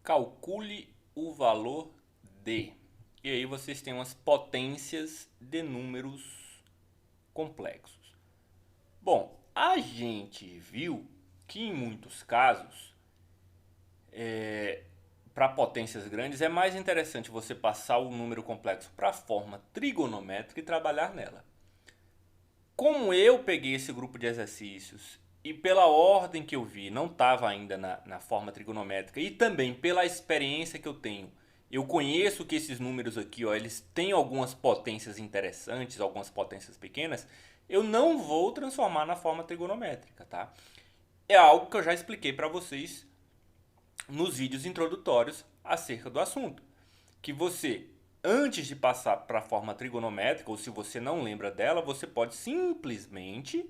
Calcule o valor de. E aí vocês têm umas potências de números complexos. Bom, a gente viu que em muitos casos, para potências grandes, é mais interessante você passar o número complexo para a forma trigonométrica e trabalhar nela. Como eu peguei esse grupo de exercícios e pela ordem que eu vi, não estava ainda na forma trigonométrica e também pela experiência que eu tenho, eu conheço que esses números aqui, ó, eles têm algumas potências interessantes, algumas potências pequenas, eu não vou transformar na forma trigonométrica, tá? É algo que eu já expliquei para vocês nos vídeos introdutórios acerca do assunto. Que você, antes de passar para a forma trigonométrica, ou se você não lembra dela, você pode simplesmente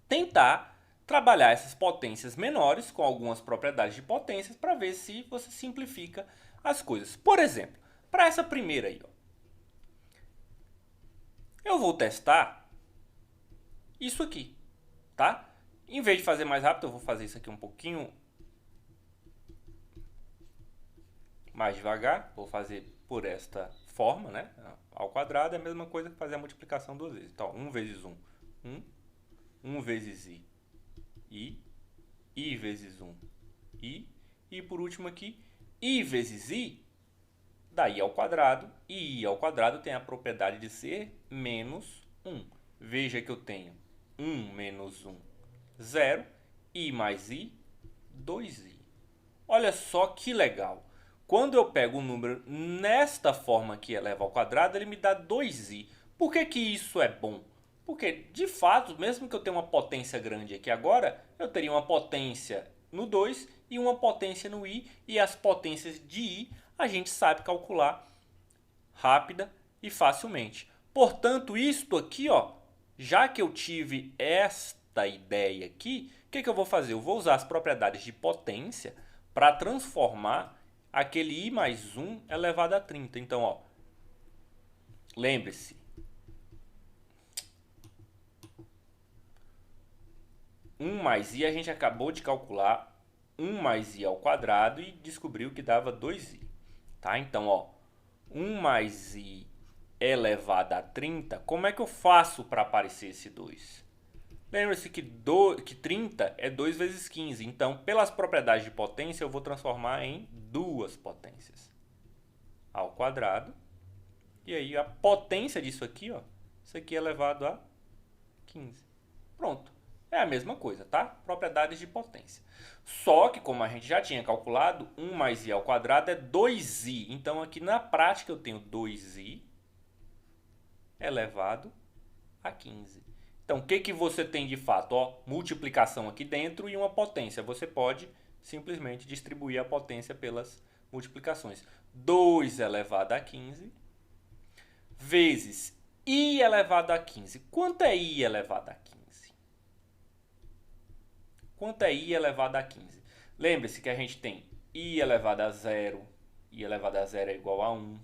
tentar trabalhar essas potências menores com algumas propriedades de potências para ver se você simplifica as coisas. Por exemplo, para essa primeira aí, ó, eu vou testar isso aqui, tá? Em vez de fazer mais rápido, eu vou fazer isso aqui um pouquinho mais devagar. Vou fazer por esta forma, né? Ao quadrado é a mesma coisa que fazer a multiplicação duas vezes. Então, 1 vezes 1, 1. 1 vezes i vezes 1, e por último aqui, i vezes i, dá i ao quadrado, e i ao quadrado tem a propriedade de ser menos 1. Veja que eu tenho 1 menos 1, 0, i mais i, 2i. Olha só que legal. Quando eu pego um número nesta forma aqui, eleva ao quadrado, ele me dá 2i. Por que que isso é bom? Porque, de fato, mesmo que eu tenha uma potência grande aqui agora, eu teria uma potência no 2 e uma potência no i. E as potências de i a gente sabe calcular rápida e facilmente. Portanto, isto aqui, ó, já que eu tive esta ideia aqui, o que eu vou fazer? Eu vou usar as propriedades de potência para transformar aquele i mais 1 elevado a 30. Então, ó, lembre-se, 1 mais i a gente acabou de calcular 1 mais i ao quadrado e descobriu que dava 2i. Tá? Então, ó, 1 mais i elevado a 30, como é que eu faço para aparecer esse 2? Lembre-se que 30 é 2 vezes 15. Então, pelas propriedades de potência, eu vou transformar em duas potências ao quadrado. E aí, a potência disso aqui, ó, isso aqui é elevado a 15. Pronto. É a mesma coisa, tá? Propriedades de potência. Só que, como a gente já tinha calculado, 1 mais i ao quadrado é 2i. Então, aqui na prática, eu tenho 2i elevado a 15. Então, o que você tem de fato? Ó, multiplicação aqui dentro e uma potência. Você pode simplesmente distribuir a potência pelas multiplicações. 2 elevado a 15 vezes i elevado a 15. Quanto é i elevado a 15? Quanto é i elevado a 15? Lembre-se que a gente tem i elevado a 0, i elevado a 0 é igual a 1,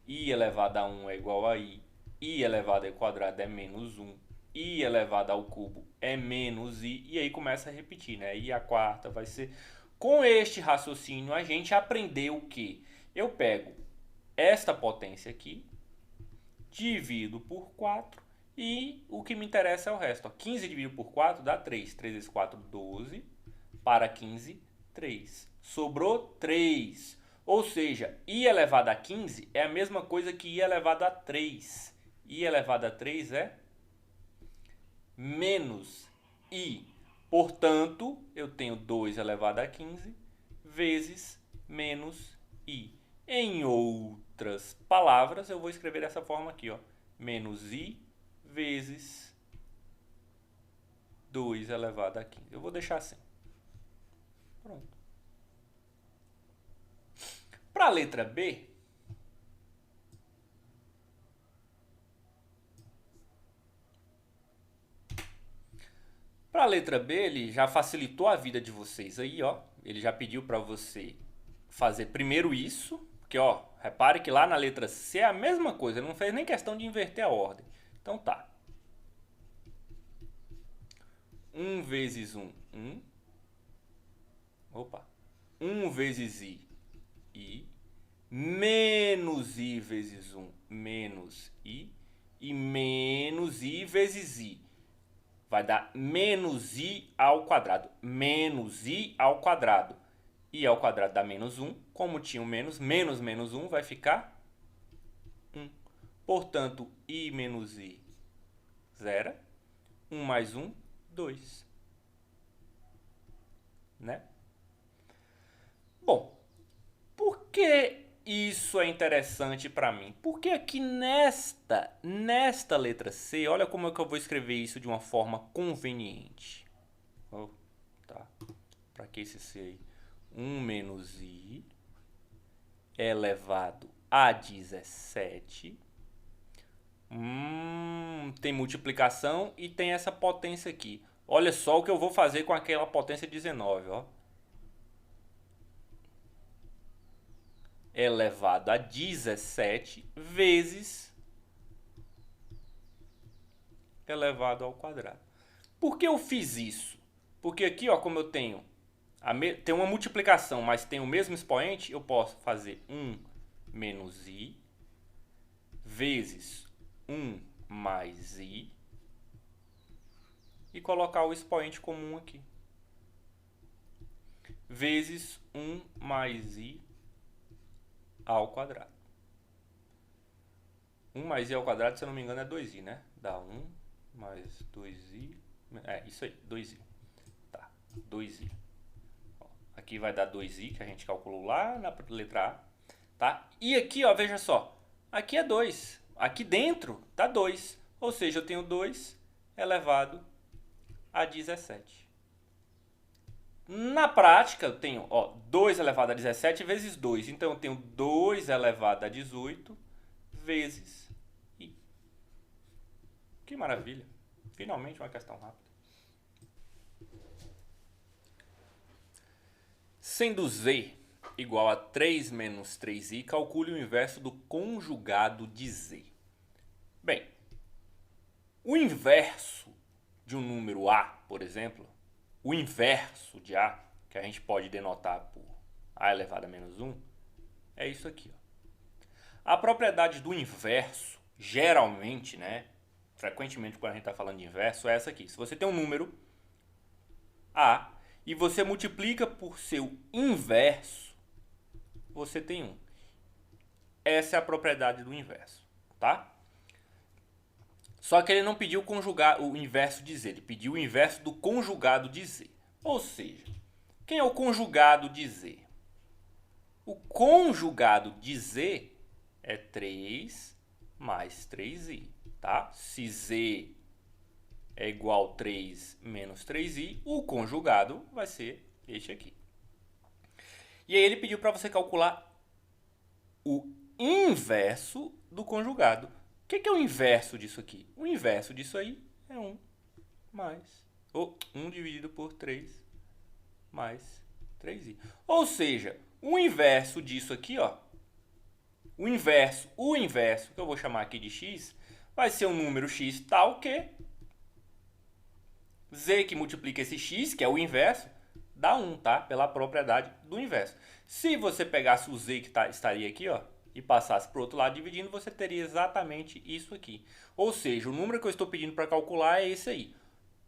i elevado a 1 é igual a i elevado ao quadrado é menos 1, i elevado ao cubo é menos i, e aí começa a repetir, né? I a quarta vai ser... Com este raciocínio, a gente aprendeu que eu pego esta potência aqui, divido por 4 e o que me interessa é o resto. Ó, 15 dividido por 4 dá 3. 3 vezes 4, 12. Para 15, 3. Sobrou 3. Ou seja, i elevado a 15 é a mesma coisa que i elevado a 3. I elevado a 3 é menos i. Portanto, eu tenho 2 elevado a 15 vezes menos i. Em outras palavras, eu vou escrever dessa forma aqui, ó. Menos i vezes 2 elevado a 15. Eu vou deixar assim. Pronto. Para a letra B, ele já facilitou a vida de vocês aí, ó. Ele já pediu para você fazer primeiro isso, porque, ó, repare que lá na letra C é a mesma coisa, ele não fez nem questão de inverter a ordem. Então tá. 1 vezes 1, 1. Opa. 1 vezes i, menos i vezes 1, menos i, e menos i vezes i. Vai dar menos i ao quadrado. Menos i ao quadrado. I ao quadrado dá menos 1. Como tinha um menos, menos 1 vai ficar 1. Portanto, i menos i, 0. 1 mais 1, 2. Né? Bom, por que isso é interessante para mim? Porque aqui nesta letra C, olha como é que eu vou escrever isso de uma forma conveniente. Oh, tá. Para que esse C aí? 1 menos i elevado a 17. Tem multiplicação e tem essa potência aqui. Olha só o que eu vou fazer com aquela potência 19, ó. Elevado a 17 vezes elevado ao quadrado. Por que eu fiz isso? Porque aqui, ó, como eu tenho tem uma multiplicação, mas tem o mesmo expoente, eu posso fazer 1 menos i vezes 1 mais i e colocar o expoente comum aqui. Vezes 1 mais i ao quadrado. 1 mais i ao quadrado, se eu não me engano, é 2i, né? Dá 1 mais 2i. É, isso aí, 2i. Tá, 2i. Ó, aqui vai dar 2i, que a gente calculou lá na letra A. Tá? E aqui, ó, veja só. Aqui é 2. Aqui dentro dá 2. Ou seja, eu tenho 2 elevado a 17. Na prática, eu tenho 2 elevado a 17 vezes 2. Então, eu tenho 2 elevado a 18 vezes i. Que maravilha. Finalmente uma questão rápida. Sendo z igual a 3 menos 3i, calcule o inverso do conjugado de z. Bem, o inverso de um número a, por exemplo, o inverso de a, que a gente pode denotar por a elevado a menos 1, é isso aqui. Ó. A propriedade do inverso, geralmente, né, frequentemente quando a gente está falando de inverso, é essa aqui. Se você tem um número a e você multiplica por seu inverso, você tem 1. Essa é a propriedade do inverso, tá? Só que ele não pediu o inverso de z, ele pediu o inverso do conjugado de z. Ou seja, quem é o conjugado de z? O conjugado de z é 3 mais 3i, tá? Se z é igual a 3 menos 3i, o conjugado vai ser este aqui. E aí ele pediu para você calcular o inverso do conjugado. O que é o inverso disso aqui? O inverso disso aí é 1 mais, ou 1 dividido por 3 mais 3i. Ou seja, o inverso disso aqui, ó, o inverso, que eu vou chamar aqui de x, vai ser um número x tal que z que multiplica esse x, que é o inverso, dá 1, tá? Pela propriedade do inverso. Se você pegasse o z que estaria aqui, ó, e passasse para o outro lado dividindo, você teria exatamente isso aqui. Ou seja, o número que eu estou pedindo para calcular é esse aí.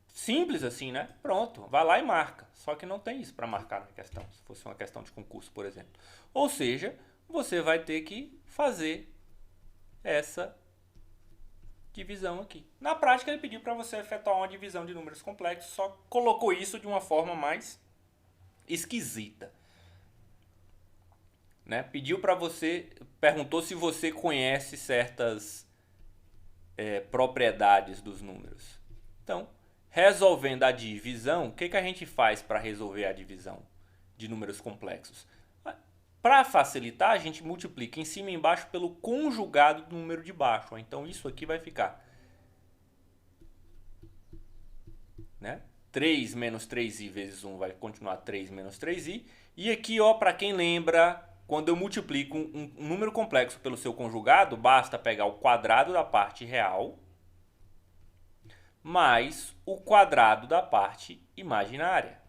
Simples assim, né? Pronto, vai lá e marca. Só que não tem isso para marcar na questão, se fosse uma questão de concurso, por exemplo. Ou seja, você vai ter que fazer essa divisão aqui. Na prática, ele pediu para você efetuar uma divisão de números complexos, só colocou isso de uma forma mais esquisita. Né? Pediu para você, perguntou se você conhece certas propriedades dos números. Então, resolvendo a divisão, o que a gente faz para resolver a divisão de números complexos? Para facilitar, a gente multiplica em cima e embaixo pelo conjugado do número de baixo. Então, isso aqui vai ficar, né? 3 menos 3i vezes 1 vai continuar 3 menos 3i. E aqui, ó, para quem lembra, quando eu multiplico um número complexo pelo seu conjugado, basta pegar o quadrado da parte real mais o quadrado da parte imaginária.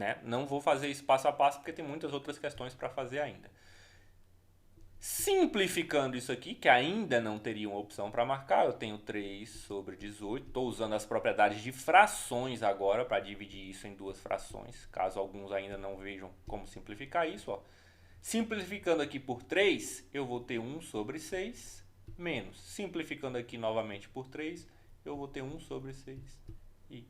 né? Não vou fazer isso passo a passo porque tem muitas outras questões para fazer ainda. Simplificando isso aqui, que ainda não teria uma opção para marcar, eu tenho 3 sobre 18. Estou usando as propriedades de frações agora para dividir isso em duas frações, caso alguns ainda não vejam como simplificar isso. Ó. Simplificando aqui por 3, eu vou ter 1 sobre 6 menos. Simplificando aqui novamente por 3, eu vou ter 1 sobre 6i.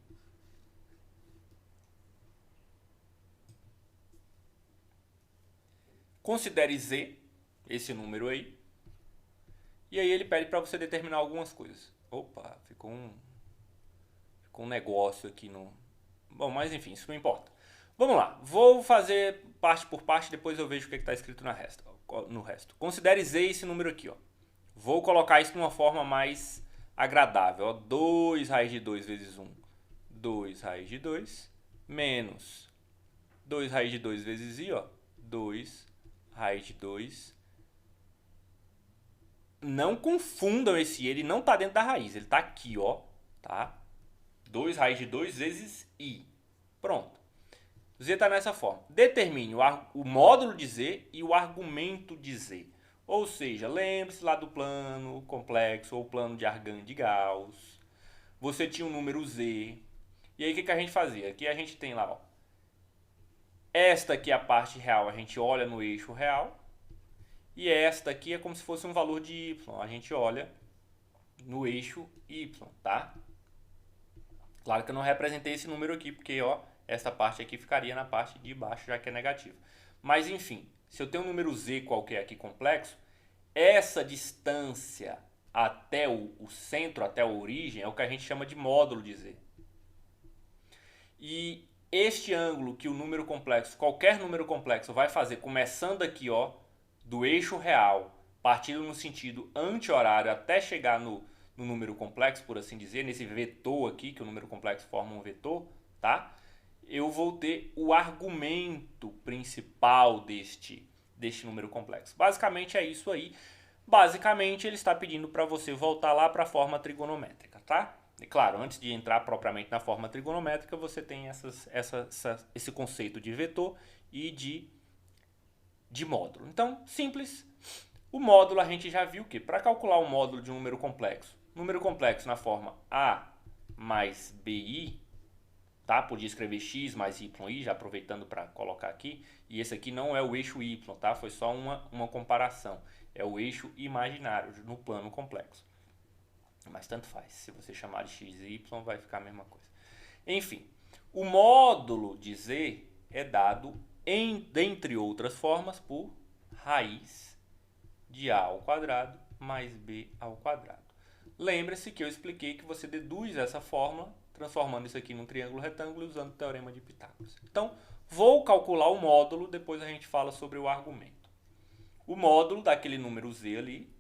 Considere Z, esse número aí. E aí ele pede para você determinar algumas coisas. Opa, ficou um negócio aqui no... Bom, mas enfim, isso não importa. Vamos lá, vou fazer parte por parte, depois eu vejo o que está escrito no resto. Considere Z esse número aqui, ó. Vou colocar isso de uma forma mais agradável. Ó. 2 raiz de 2 vezes 1, 2 raiz de 2, menos 2 raiz de 2 vezes i, ó. 2 raiz de 2. Não confundam esse i, ele não está dentro da raiz, ele está aqui, ó. Tá? 2 raiz de 2 vezes i. Pronto. Z está nessa forma. Determine o módulo de Z e o argumento de Z. Ou seja, lembre-se lá do plano complexo ou plano de Argand de Gauss. Você tinha um número Z. E aí o que a gente fazia? Aqui a gente tem lá, ó. Esta aqui é a parte real, a gente olha no eixo real. E esta aqui é como se fosse um valor de y. A gente olha no eixo y, tá? Claro que eu não representei esse número aqui, porque, ó, essa parte aqui ficaria na parte de baixo, já que é negativo. Mas, enfim, se eu tenho um número z qualquer aqui complexo, essa distância até o centro, até a origem, é o que a gente chama de módulo de z. E este ângulo que o número complexo, qualquer número complexo, vai fazer, começando aqui, ó, do eixo real, partindo no sentido anti-horário até chegar no número complexo, por assim dizer, nesse vetor aqui, que o número complexo forma um vetor, tá? Eu vou ter o argumento principal deste número complexo. Basicamente é isso aí. Basicamente ele está pedindo para você voltar lá para a forma trigonométrica, tá? E claro, antes de entrar propriamente na forma trigonométrica, você tem esse conceito de vetor e de módulo. Então, simples. O módulo a gente já viu que para calcular o módulo de um número complexo na forma A mais BI, tá? Podia escrever x mais yi, já aproveitando para colocar aqui. E esse aqui não é o eixo y, tá? Foi só uma comparação. É o eixo imaginário no plano complexo. Mas tanto faz. Se você chamar de x e y, vai ficar a mesma coisa. Enfim, o módulo de z é dado, dentre outras formas, por raiz de a ao quadrado mais b ao quadrado. Lembre-se que eu expliquei que você deduz essa fórmula transformando isso aqui num triângulo retângulo e usando o teorema de Pitágoras. Então, vou calcular o módulo, depois a gente fala sobre o argumento. O módulo daquele número z ali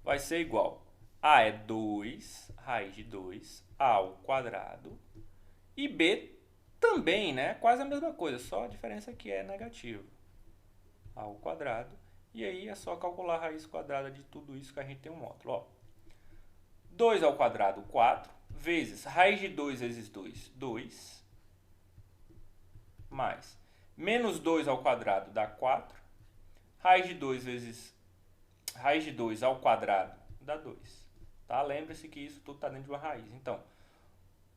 vai ser igual a é 2 raiz de 2 ao quadrado e b também, né? Quase a mesma coisa, só a diferença aqui é negativa. Ao quadrado. E aí é só calcular a raiz quadrada de tudo isso que a gente tem um módulo. Ó. 2 ao quadrado, 4, vezes raiz de 2 vezes 2, 2, mais menos 2 ao quadrado dá 4, raiz de 2 vezes raiz de 2 ao quadrado dá 2. Tá? Lembre-se que isso tudo está dentro de uma raiz. Então,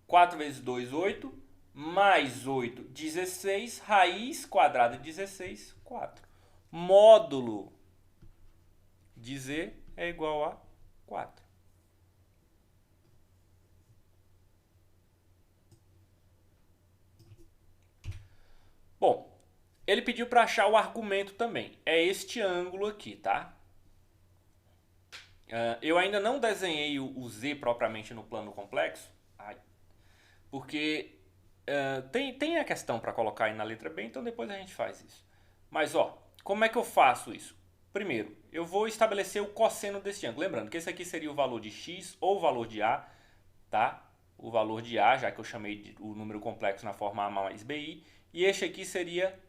4 vezes 2, 8, mais 8, 16, raiz quadrada de 16, 4. Módulo de z é igual a 4. Bom, ele pediu para achar o argumento também. É este ângulo aqui, tá? Eu ainda não desenhei o z propriamente no plano complexo, porque tem a questão para colocar aí na letra B, então depois a gente faz isso. Mas, ó, como é que eu faço isso? Primeiro, eu vou estabelecer o cosseno desse ângulo. Lembrando que esse aqui seria o valor de x ou o valor de a, tá? O valor de a, já que eu chamei o número complexo na forma a mais bi. E este aqui seria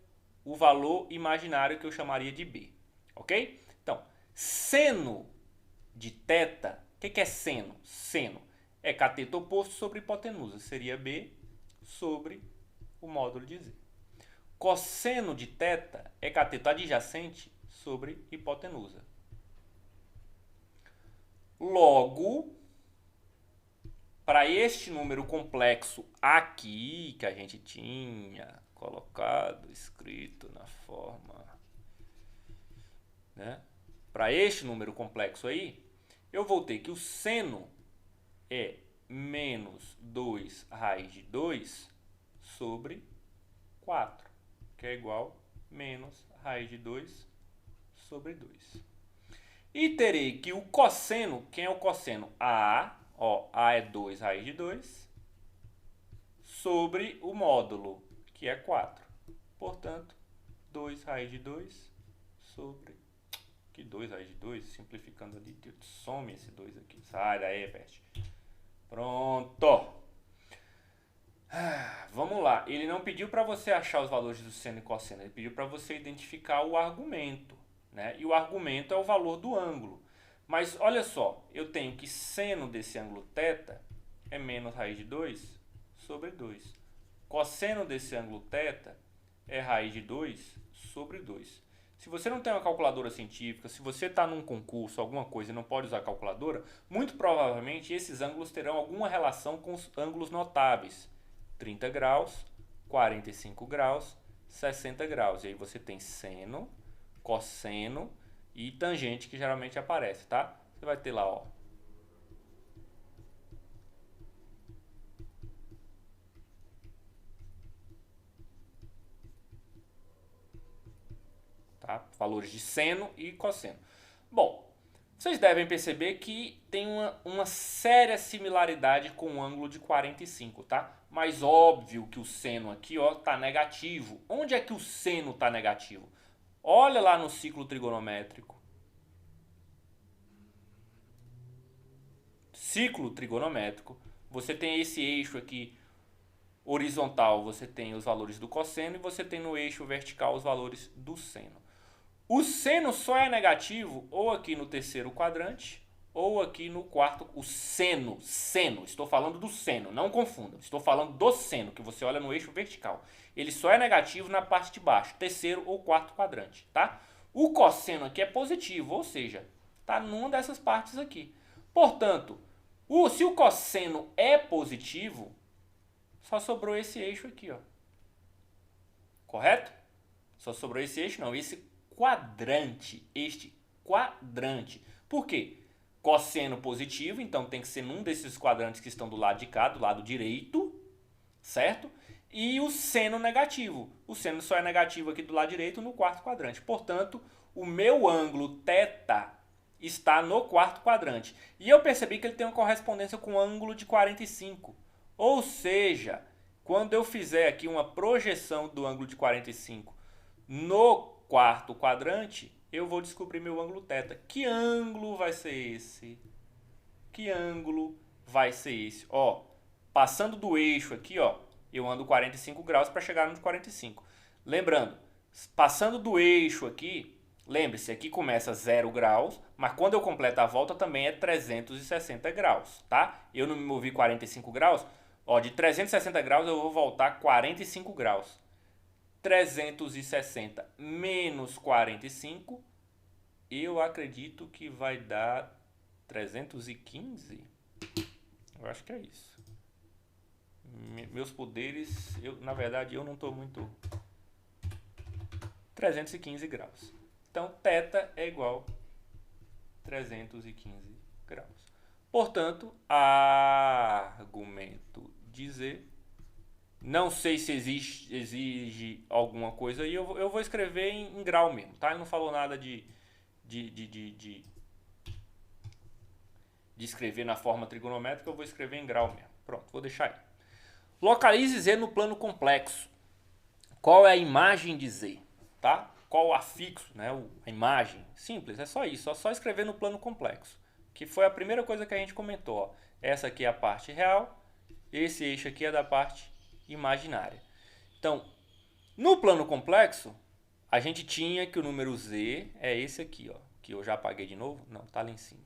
o valor imaginário que eu chamaria de b. Ok? Então, seno de θ, o que é seno? Seno é cateto oposto sobre hipotenusa. Seria b sobre o módulo de z. Cosseno de θ é cateto adjacente sobre hipotenusa. Logo, para este número complexo aqui, que a gente tinha colocado, escrito na forma, né? Para este número complexo aí, eu vou ter que o seno é menos 2 raiz de 2 sobre 4, que é igual a menos raiz de 2 sobre 2. E terei que o cosseno, quem é o cosseno? A, ó, A é 2 raiz de 2, sobre o módulo, que é 4. Portanto, 2 raiz de 2 sobre... Que 2 raiz de 2? Simplificando ali, some esse 2 aqui. Sai daí, peste. Pronto! Vamos lá. Ele não pediu para você achar os valores do seno e cosseno. Ele pediu para você identificar o argumento, né? E o argumento é o valor do ângulo. Mas olha só, eu tenho que seno desse ângulo θ é menos raiz de 2 sobre 2. Cosseno desse ângulo θ é raiz de 2 sobre 2. Se você não tem uma calculadora científica, se você está num concurso, alguma coisa e não pode usar a calculadora, muito provavelmente esses ângulos terão alguma relação com os ângulos notáveis. 30 graus, 45 graus, 60 graus. E aí você tem seno, cosseno e tangente que geralmente aparece, tá? Você vai ter lá, ó. Tá? Valores de seno e cosseno. Bom, vocês devem perceber que tem uma séria similaridade com o ângulo de 45, tá? Mas óbvio que o seno aqui, ó, tá negativo. Onde é que o seno tá negativo? Olha lá no ciclo trigonométrico. Ciclo trigonométrico, você tem esse eixo aqui horizontal, você tem os valores do cosseno e você tem no eixo vertical os valores do seno. O seno só é negativo ou aqui no terceiro quadrante ou aqui no quarto. O seno, estou falando do seno, não confundam. Estou falando do seno, que você olha no eixo vertical. Ele só é negativo na parte de baixo, terceiro ou quarto quadrante, tá? O cosseno aqui é positivo, ou seja, está numa dessas partes aqui. Portanto, se o cosseno é positivo, só sobrou esse eixo aqui, ó. Correto? Só sobrou esse eixo, não, esse quadrante, este quadrante. Por quê? Cosseno positivo, então tem que ser num desses quadrantes que estão do lado de cá, do lado direito, certo? E o seno negativo. O seno só é negativo aqui do lado direito no quarto quadrante. Portanto, o meu ângulo θ está no quarto quadrante. E eu percebi que ele tem uma correspondência com o ângulo de 45. Ou seja, quando eu fizer aqui uma projeção do ângulo de 45 no quarto quadrante, eu vou descobrir meu ângulo θ. Que ângulo vai ser esse? Que ângulo vai ser esse? Ó, passando do eixo aqui, ó, eu ando 45 graus para chegar no de 45. Lembrando, passando do eixo aqui, lembre-se, aqui começa 0 graus, mas quando eu completo a volta também é 360 graus, tá? Eu não me movi 45 graus, ó, de 360 graus eu vou voltar 45 graus. 360 menos 45, eu acredito que vai dar 315. Eu acho que é isso. Meus poderes, na verdade, eu não estou muito... 315 graus. Então, θ é igual a 315 graus. Portanto, argumento de Z... Não sei se exige alguma coisa aí, eu vou escrever em grau mesmo, tá? Ele não falou nada de escrever na forma trigonométrica, eu vou escrever em grau mesmo. Pronto, vou deixar aí. Localize Z no plano complexo. Qual é a imagem de Z, tá? Qual o afixo, né? A imagem. Simples, é só isso, só escrever no plano complexo. Que foi a primeira coisa que a gente comentou, ó. Essa aqui é a parte real, esse eixo aqui é da parte imaginária. Então, no plano complexo, a gente tinha que o número Z é esse aqui, ó, que eu já apaguei de novo. Não, tá lá em cima.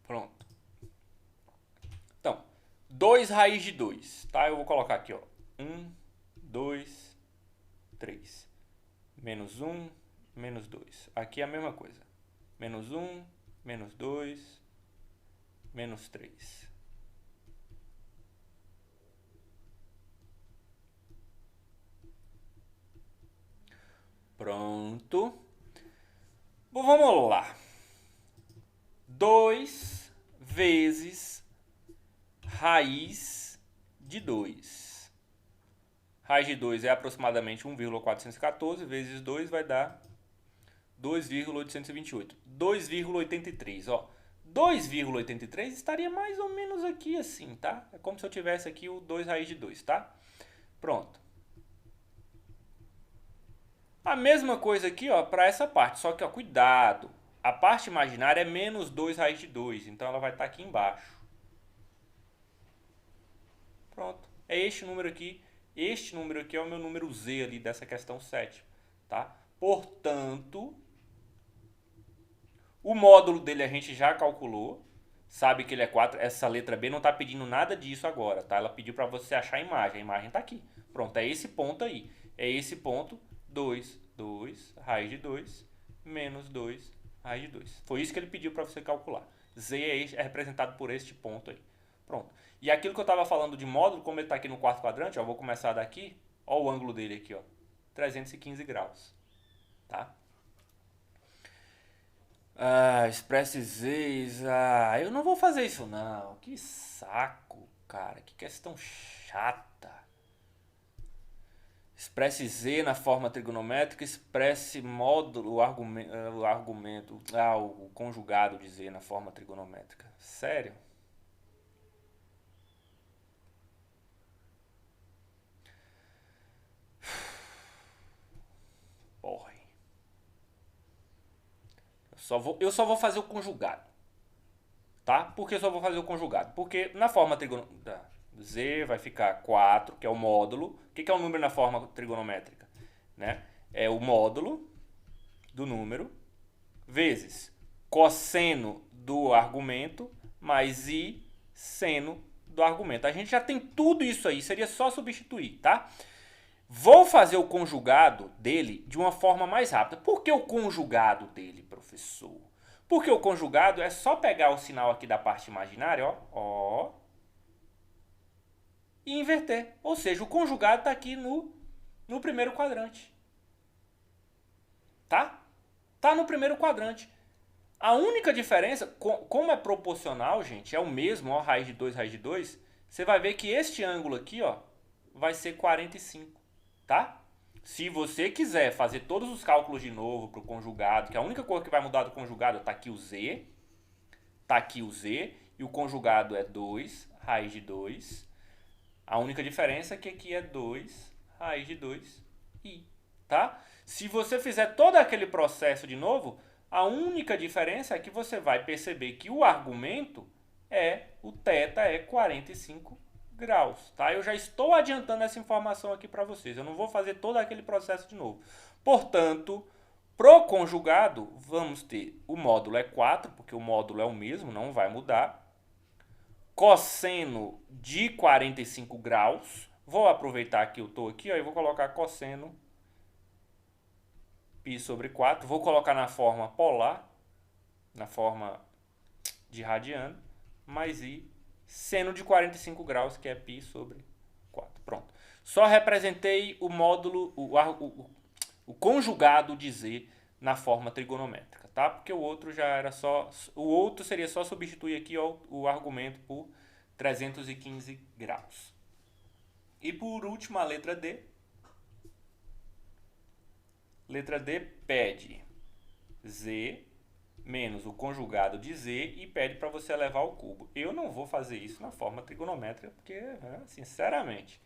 Pronto. 2 raiz de 2, tá? Eu vou colocar aqui, ó. 1, 2, 3. Menos 1, menos 2. Aqui é a mesma coisa. Menos 1, menos 2, menos 3. Pronto. Bom, vamos lá. 2 vezes raiz de 2. Raiz de 2 é aproximadamente 1,414 vezes 2 vai dar 2,828. 2,83, ó. 2,83 estaria mais ou menos aqui assim, tá? É como se eu tivesse aqui o 2 raiz de 2, tá? Pronto. A mesma coisa aqui, ó, para essa parte, só que, ó, cuidado. A parte imaginária é menos 2 raiz de 2, então ela vai estar aqui embaixo. Pronto. É este número aqui. Este número aqui é o meu número Z ali dessa questão 7, tá? Portanto, o módulo dele a gente já calculou. Sabe que ele é 4. Essa letra B não está pedindo nada disso agora, tá? Ela pediu para você achar a imagem. A imagem está aqui. Pronto, é esse ponto aí. É esse ponto, 2 raiz de 2, menos 2 raiz de 2. Foi isso que ele pediu para você calcular. Z é representado por este ponto aí. Pronto. E aquilo que eu estava falando de módulo, como ele está aqui no quarto quadrante, ó, vou começar daqui. Ó o ângulo dele aqui, ó. 315 graus. Tá? Expresse Z. Eu não vou fazer isso não. Que saco, cara. Que questão chata. Expresse Z na forma trigonométrica, expresse módulo, o argumento, o conjugado de Z na forma trigonométrica. Sério? Porra. Eu só vou fazer o conjugado. Tá? Por que eu só vou fazer o conjugado? Porque na forma trigonométrica, Z vai ficar 4, que é o módulo. O que é o número na forma trigonométrica? Né? É o módulo do número vezes cosseno do argumento mais i seno do argumento. A gente já tem tudo isso aí, seria só substituir, tá? Vou fazer o conjugado dele de uma forma mais rápida. Por que o conjugado dele, professor? Porque o conjugado é só pegar o sinal aqui da parte imaginária, ó, e inverter. Ou seja, o conjugado está aqui no primeiro quadrante. Tá? Tá no primeiro quadrante. A única diferença, como é proporcional, gente, é o mesmo, ó, raiz de 2, você vai ver que este ângulo aqui, ó, vai ser 45, tá? Se você quiser fazer todos os cálculos de novo para o conjugado, que a única coisa que vai mudar do conjugado, tá aqui o Z, e o conjugado é 2, raiz de 2. A única diferença é que aqui é 2, raiz de 2i, tá? Se você fizer todo aquele processo de novo, a única diferença é que você vai perceber que o argumento o θ é 45 graus, tá? Eu já estou adiantando essa informação aqui para vocês. Eu não vou fazer todo aquele processo de novo. Portanto, pro conjugado, vamos ter o módulo é 4, porque o módulo é o mesmo, não vai mudar. Cosseno de 45 graus. Vou aproveitar que eu estou aqui, ó, e vou colocar cosseno π sobre 4. Vou colocar na forma polar, na forma de radiano, mais i seno de 45 graus, que é π sobre 4. Pronto. Só representei o módulo, o conjugado de Z na forma trigonométrica, tá? Porque o outro já era só... O outro seria só substituir aqui, ó, o argumento por 315 graus. E por último, a letra D. Letra D pede Z menos o conjugado de Z e pede para você elevar ao cubo. Eu não vou fazer isso na forma trigonométrica, porque, sinceramente...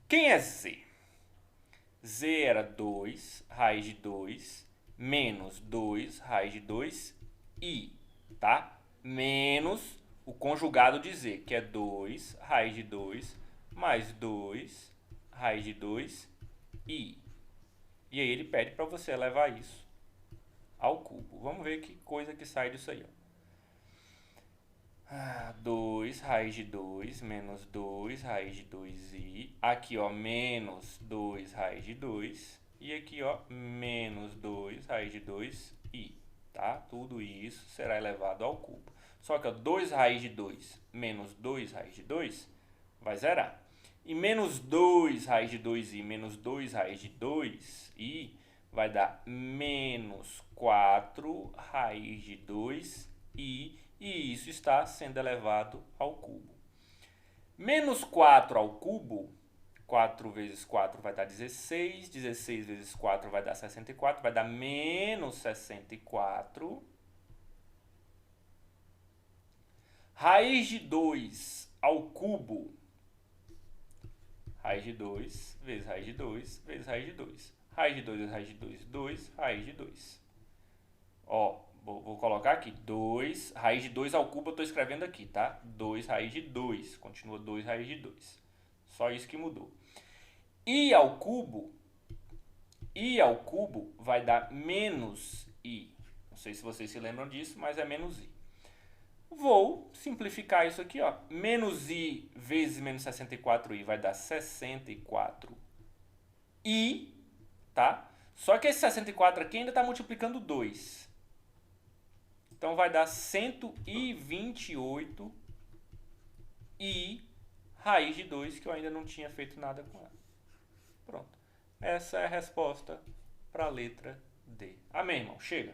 Quem é Z? Z era 2, raiz de 2, menos 2, raiz de 2i, tá? Menos o conjugado de Z, que é 2, raiz de 2, mais 2, raiz de 2i. E aí ele pede para você elevar isso ao cubo. Vamos ver que coisa que sai disso aí, ó. 2 2 raiz de 2 menos 2 raiz de 2i. Aqui, ó, menos 2 raiz de 2. E aqui, ó, menos 2 raiz de 2i. Tá? Tudo isso será elevado ao cubo. Só que, ó, 2 raiz de 2 menos 2 raiz de 2 vai zerar. E menos 2 raiz de 2i menos 2 raiz de 2i vai dar menos 4 raiz de 2i. E isso está sendo elevado ao cubo. Menos 4 ao cubo, 4 vezes 4 vai dar 16. 16 vezes 4 vai dar 64. Vai dar menos 64. Raiz de 2 ao cubo. Raiz de 2 vezes raiz de 2 vezes raiz de 2. Raiz de 2 vezes raiz de 2, 2 raiz de 2. Ó, vou colocar aqui, 2, raiz de 2 ao cubo eu estou escrevendo aqui, tá? 2 raiz de 2, continua 2 raiz de 2. Só isso que mudou. I ao cubo vai dar menos i. Não sei se vocês se lembram disso, mas é menos i. Vou simplificar isso aqui, ó. Menos i vezes menos 64i vai dar 64i, tá? Só que esse 64 aqui ainda está multiplicando 2. Então, vai dar 128 i raiz de 2, que eu ainda não tinha feito nada com ela. Pronto. Essa é a resposta para a letra D. Amém, irmão? Chega.